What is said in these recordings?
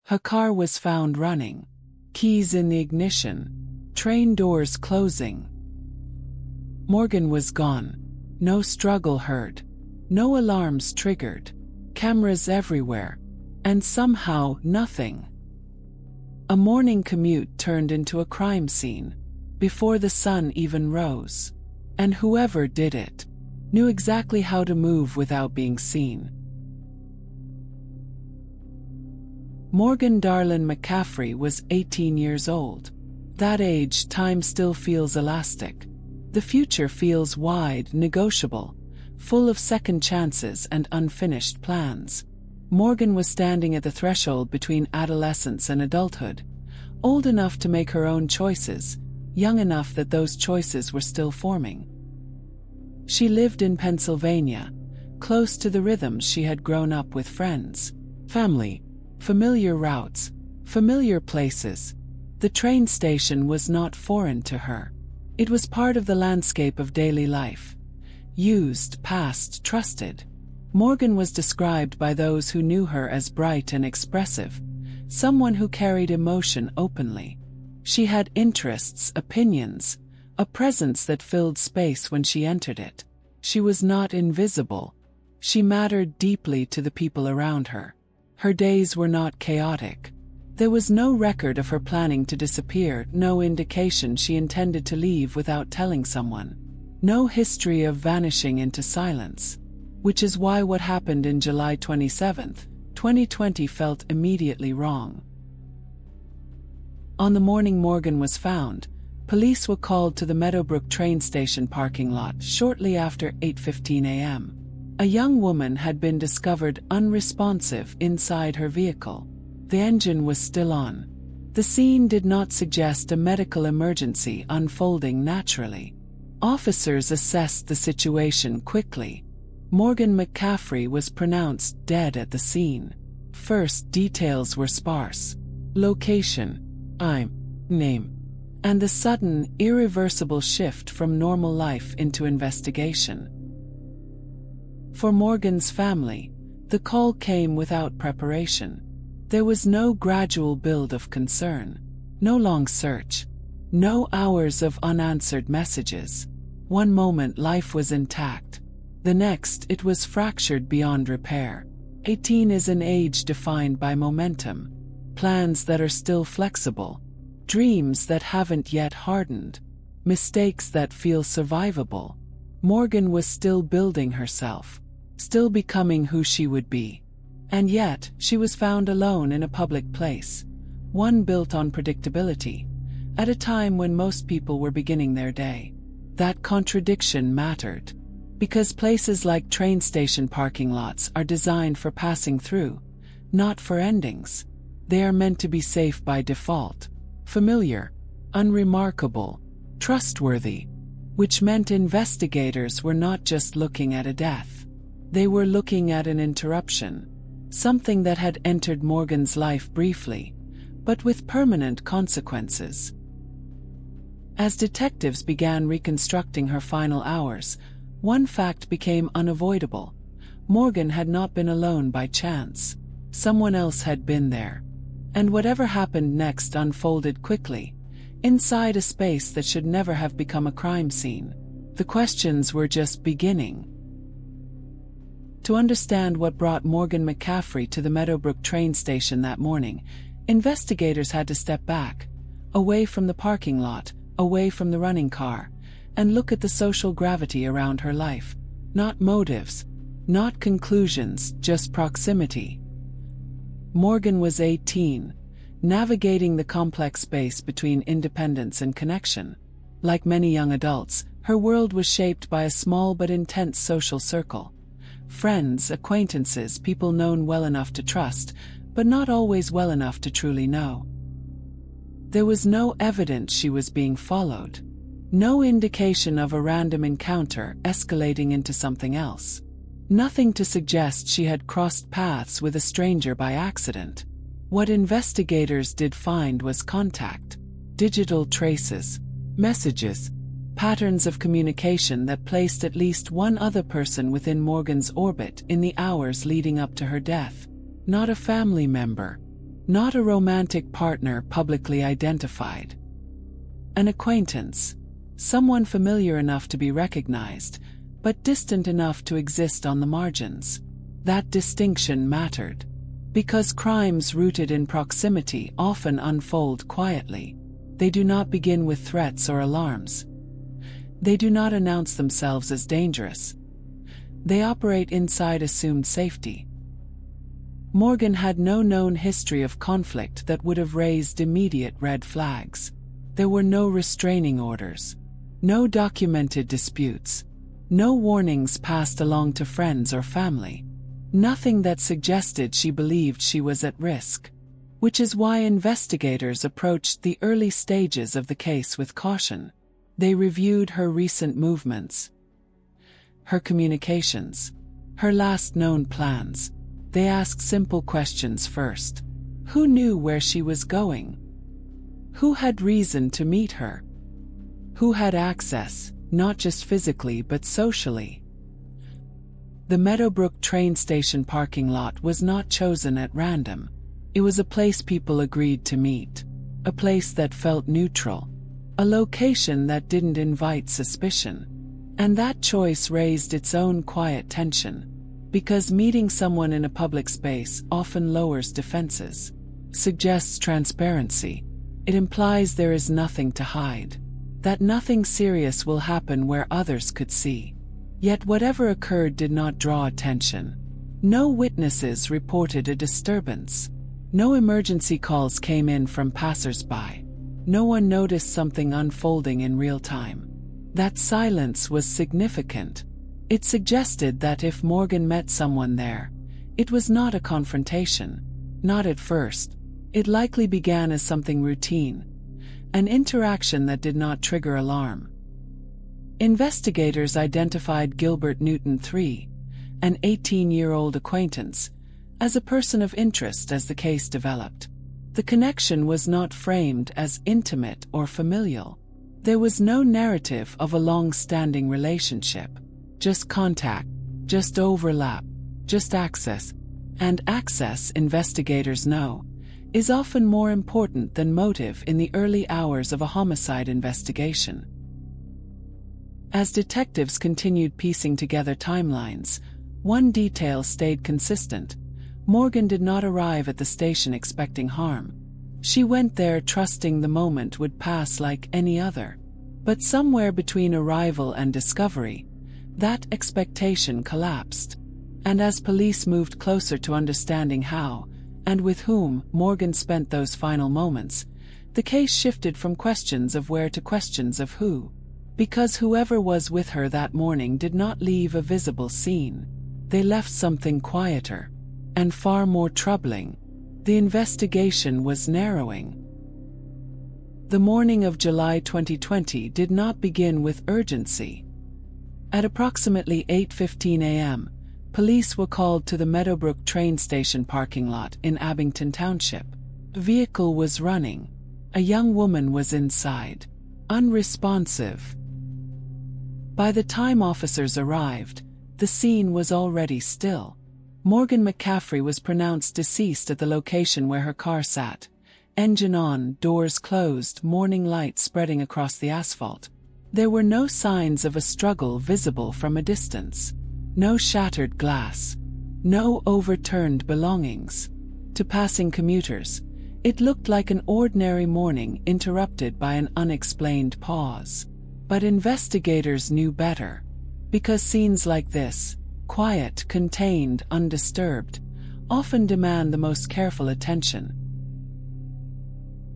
Her car was found running, keys in the ignition, train doors closing. Morgan was gone. No struggle heard. No alarms triggered. Cameras everywhere. And somehow nothing. A morning commute turned into a crime scene, before the sun even rose. And whoever did it knew exactly how to move without being seen. Morgan Darlin McCaffrey was 18 years old. That age, time still feels elastic. The future feels wide, negotiable, full of second chances and unfinished plans. Morgan was standing at the threshold between adolescence and adulthood, old enough to make her own choices, young enough that those choices were still forming. She lived in Pennsylvania, close to the rhythms she had grown up with: friends, family, familiar routes, familiar places. The train station was not foreign to her. It was part of the landscape of daily life. Used, passed, trusted. Morgan was described by those who knew her as bright and expressive, someone who carried emotion openly. She had interests, opinions, a presence that filled space when she entered it. She was not invisible. She mattered deeply to the people around her. Her days were not chaotic. There was no record of her planning to disappear, no indication she intended to leave without telling someone. No history of vanishing into silence. Which is why what happened in July 27, 2020 felt immediately wrong. On the morning Morgan was found, police were called to the Meadowbrook train station parking lot shortly after 8:15 a.m. A young woman had been discovered unresponsive inside her vehicle. The engine was still on. The scene did not suggest a medical emergency unfolding naturally. Officers assessed the situation quickly. Morgan McCaffrey was pronounced dead at the scene. First, details were sparse. Location, name, and the sudden, irreversible shift from normal life into investigation. For Morgan's family, the call came without preparation. There was no gradual build of concern, no long search, no hours of unanswered messages. One moment life was intact. The next, it was fractured beyond repair. 18 is an age defined by momentum, plans that are still flexible, dreams that haven't yet hardened, mistakes that feel survivable. Morgan was still building herself, still becoming who she would be. And yet, she was found alone in a public place, one built on predictability, at a time when most people were beginning their day. That contradiction mattered. Because places like train station parking lots are designed for passing through, not for endings. They are meant to be safe by default, familiar, unremarkable, trustworthy, which meant investigators were not just looking at a death. They were looking at an interruption, something that had entered Morgan's life briefly, but with permanent consequences. As detectives began reconstructing her final hours, one fact became unavoidable. Morgan had not been alone by chance. Someone else had been there. And whatever happened next unfolded quickly, inside a space that should never have become a crime scene. The questions were just beginning. To understand what brought Morgan McCaffrey to the Meadowbrook train station that morning, investigators had to step back, away from the parking lot, away from the running car, and look at the social gravity around her life. Not motives, not conclusions, just proximity. Morgan was 18, navigating the complex space between independence and connection. Like many young adults, her world was shaped by a small but intense social circle. Friends, acquaintances, people known well enough to trust, but not always well enough to truly know. There was no evidence she was being followed. No indication of a random encounter escalating into something else. Nothing to suggest she had crossed paths with a stranger by accident. What investigators did find was contact, digital traces, messages, patterns of communication that placed at least one other person within Morgan's orbit in the hours leading up to her death. Not a family member, not a romantic partner publicly identified. An acquaintance, someone familiar enough to be recognized, but distant enough to exist on the margins. That distinction mattered, because crimes rooted in proximity often unfold quietly. They do not begin with threats or alarms. They do not announce themselves as dangerous. They operate inside assumed safety. Morgan had no known history of conflict that would have raised immediate red flags. There were no restraining orders, no documented disputes, no warnings passed along to friends or family, nothing that suggested she believed she was at risk, which is why investigators approached the early stages of the case with caution. They reviewed her recent movements, her communications, her last known plans. They asked simple questions first. Who knew where she was going? Who had reason to meet her? Who had access, not just physically but socially? The Meadowbrook train station parking lot was not chosen at random. It was a place people agreed to meet, a place that felt neutral, a location that didn't invite suspicion. And that choice raised its own quiet tension, because meeting someone in a public space often lowers defenses, suggests transparency. It implies there is nothing to hide, that nothing serious will happen where others could see. Yet whatever occurred did not draw attention. No witnesses reported a disturbance. No emergency calls came in from passers-by. No one noticed something unfolding in real time. That silence was significant. It suggested that if Morgan met someone there, it was not a confrontation. Not at first. It likely began as something routine, an interaction that did not trigger alarm. Investigators identified Gilbert Newton III, an 18-year-old acquaintance, as a person of interest as the case developed. The connection was not framed as intimate or familial. There was no narrative of a long-standing relationship. Just contact, just overlap, just access. And access, investigators know, is often more important than motive in the early hours of a homicide investigation. As detectives continued piecing together timelines, one detail stayed consistent. Morgan did not arrive at the station expecting harm. She went there trusting the moment would pass like any other. But somewhere between arrival and discovery, that expectation collapsed. And as police moved closer to understanding how, and with whom, Morgan spent those final moments, the case shifted from questions of where to questions of who. Because whoever was with her that morning did not leave a visible scene. They left something quieter, and far more troubling. The investigation was narrowing. The morning of July 2020 did not begin with urgency. At approximately 8:15 a.m., police were called to the Meadowbrook train station parking lot in Abington Township. The vehicle was running. A young woman was inside, unresponsive. By the time officers arrived, the scene was already still. Morgan McCaffrey was pronounced deceased at the location where her car sat. Engine on, doors closed, morning light spreading across the asphalt. There were no signs of a struggle visible from a distance. No shattered glass. No overturned belongings. To passing commuters, it looked like an ordinary morning interrupted by an unexplained pause. But investigators knew better. Because scenes like this, quiet, contained, undisturbed, often demand the most careful attention.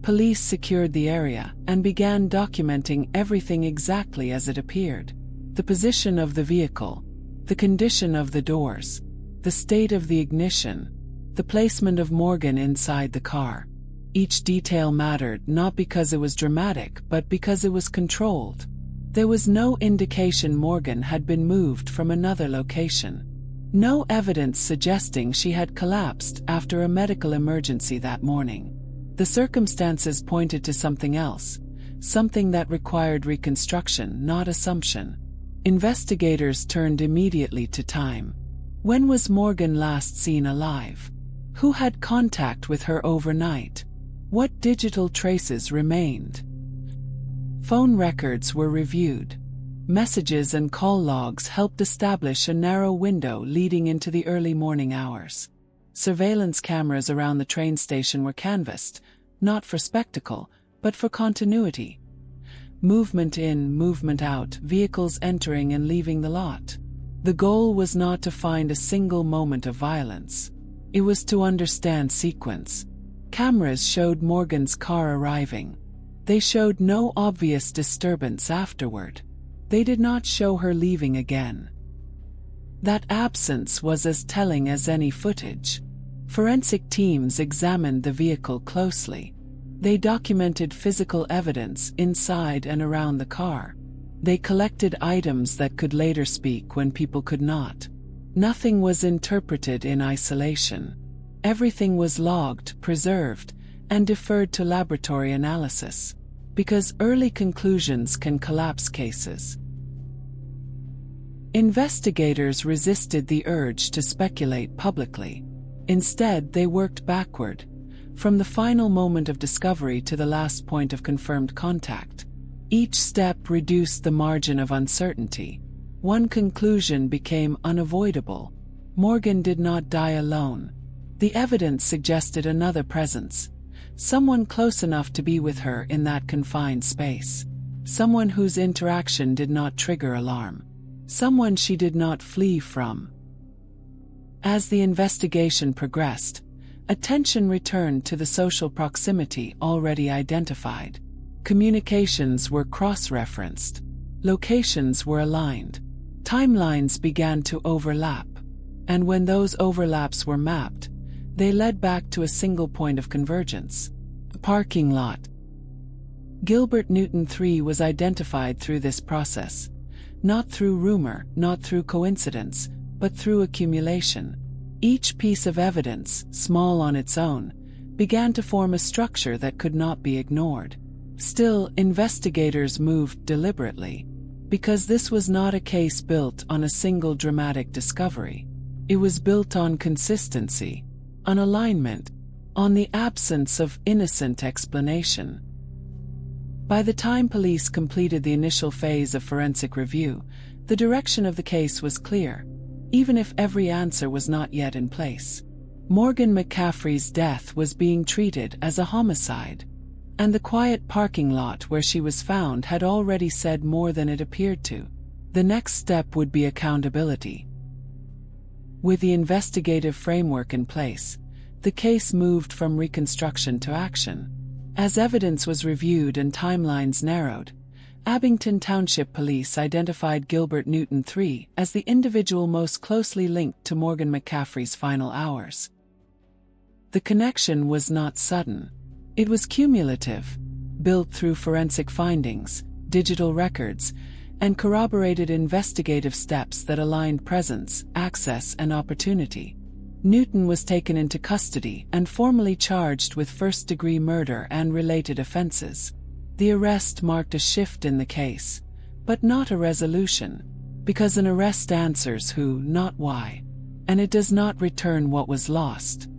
Police secured the area and began documenting everything exactly as it appeared. The position of the vehicle, the condition of the doors, the state of the ignition, the placement of Morgan inside the car. Each detail mattered not because it was dramatic but because it was controlled. There was no indication Morgan had been moved from another location. No evidence suggesting she had collapsed after a medical emergency that morning. The circumstances pointed to something else, something that required reconstruction, not assumption. Investigators turned immediately to time. When was Morgan last seen alive? Who had contact with her overnight? What digital traces remained? Phone records were reviewed. Messages and call logs helped establish a narrow window leading into the early morning hours. Surveillance cameras around the train station were canvassed, not for spectacle, but for continuity. Movement in, movement out, vehicles entering and leaving the lot. The goal was not to find a single moment of violence. It was to understand sequence. Cameras showed Morgan's car arriving. They showed no obvious disturbance afterward. They did not show her leaving again. That absence was as telling as any footage. Forensic teams examined the vehicle closely. They documented physical evidence inside and around the car. They collected items that could later speak when people could not. Nothing was interpreted in isolation. Everything was logged, preserved, and deferred to laboratory analysis, because early conclusions can collapse cases. Investigators resisted the urge to speculate publicly. Instead, they worked backward, from the final moment of discovery to the last point of confirmed contact. Each step reduced the margin of uncertainty. One conclusion became unavoidable. Morgan did not die alone. The evidence suggested another presence. Someone close enough to be with her in that confined space. Someone whose interaction did not trigger alarm. Someone she did not flee from. As the investigation progressed, attention returned to the social proximity already identified. Communications were cross-referenced. Locations were aligned. Timelines began to overlap. And when those overlaps were mapped, they led back to a single point of convergence: a parking lot. Gilbert Newton III was identified through this process, not through rumor, not through coincidence, but through accumulation. Each piece of evidence, small on its own, began to form a structure that could not be ignored. Still, investigators moved deliberately, because this was not a case built on a single dramatic discovery. It was built on consistency, on alignment, on the absence of innocent explanation. By the time police completed the initial phase of forensic review, the direction of the case was clear, even if every answer was not yet in place. Morgan McCaffrey's death was being treated as a homicide, and the quiet parking lot where she was found had already said more than it appeared to. The next step would be accountability. With the investigative framework in place, the case moved from reconstruction to action. As evidence was reviewed and timelines narrowed, Abington Township Police identified Gilbert Newton III as the individual most closely linked to Morgan McCaffrey's final hours. The connection was not sudden. It was cumulative, built through forensic findings, digital records, and corroborated investigative steps that aligned presence, access, and opportunity. Newton was taken into custody and formally charged with first-degree murder and related offenses. The arrest marked a shift in the case, but not a resolution, because an arrest answers who, not why, and it does not return what was lost.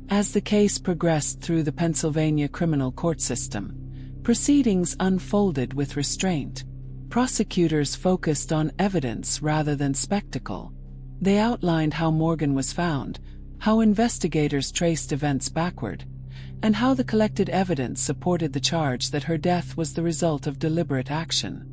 As the case progressed through the Pennsylvania criminal court system, proceedings unfolded with restraint. Prosecutors focused on evidence rather than spectacle. They outlined how Morgan was found, how investigators traced events backward, and how the collected evidence supported the charge that her death was the result of deliberate action.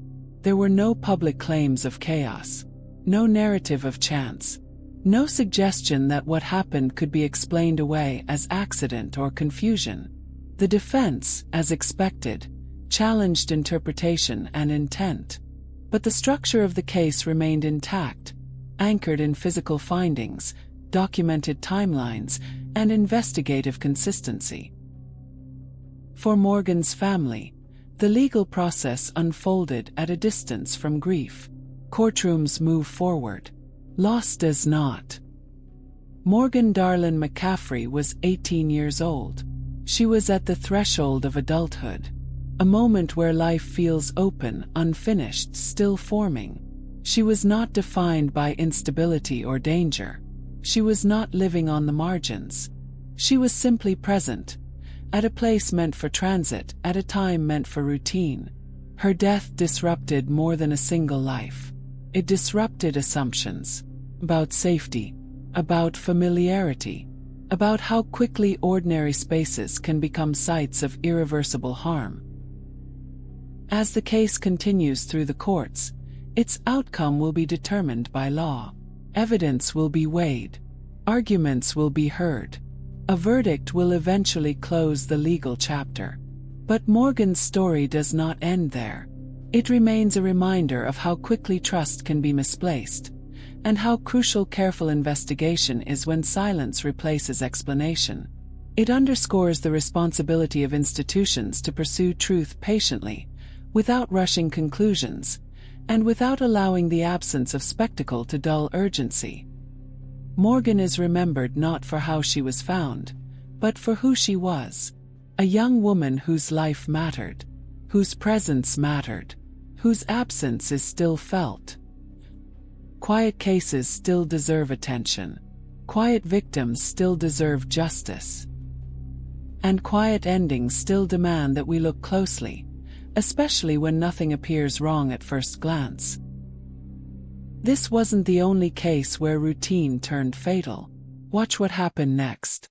There were no public claims of chaos, no narrative of chance, no suggestion that what happened could be explained away as accident or confusion. The defense, as expected, challenged interpretation and intent. But the structure of the case remained intact, anchored in physical findings, documented timelines, and investigative consistency. For Morgan's family, the legal process unfolded at a distance from grief. Courtrooms move forward. Loss does not. Morgan Darlin McCaffrey was 18 years old. She was at the threshold of adulthood, a moment where life feels open, unfinished, still forming. She was not defined by instability or danger. She was not living on the margins. She was simply present, at a place meant for transit, at a time meant for routine. Her death disrupted more than a single life. It disrupted assumptions about safety, about familiarity, about how quickly ordinary spaces can become sites of irreversible harm. As the case continues through the courts, its outcome will be determined by law. Evidence will be weighed. Arguments will be heard. A verdict will eventually close the legal chapter. But Morgan's story does not end there. It remains a reminder of how quickly trust can be misplaced, and how crucial careful investigation is when silence replaces explanation. It underscores the responsibility of institutions to pursue truth patiently, without rushing conclusions, and without allowing the absence of spectacle to dull urgency. Morgan is remembered not for how she was found, but for who she was. A young woman whose life mattered, whose presence mattered, whose absence is still felt. Quiet cases still deserve attention. Quiet victims still deserve justice. And quiet endings still demand that we look closely, especially when nothing appears wrong at first glance. This wasn't the only case where routine turned fatal. Watch what happened next.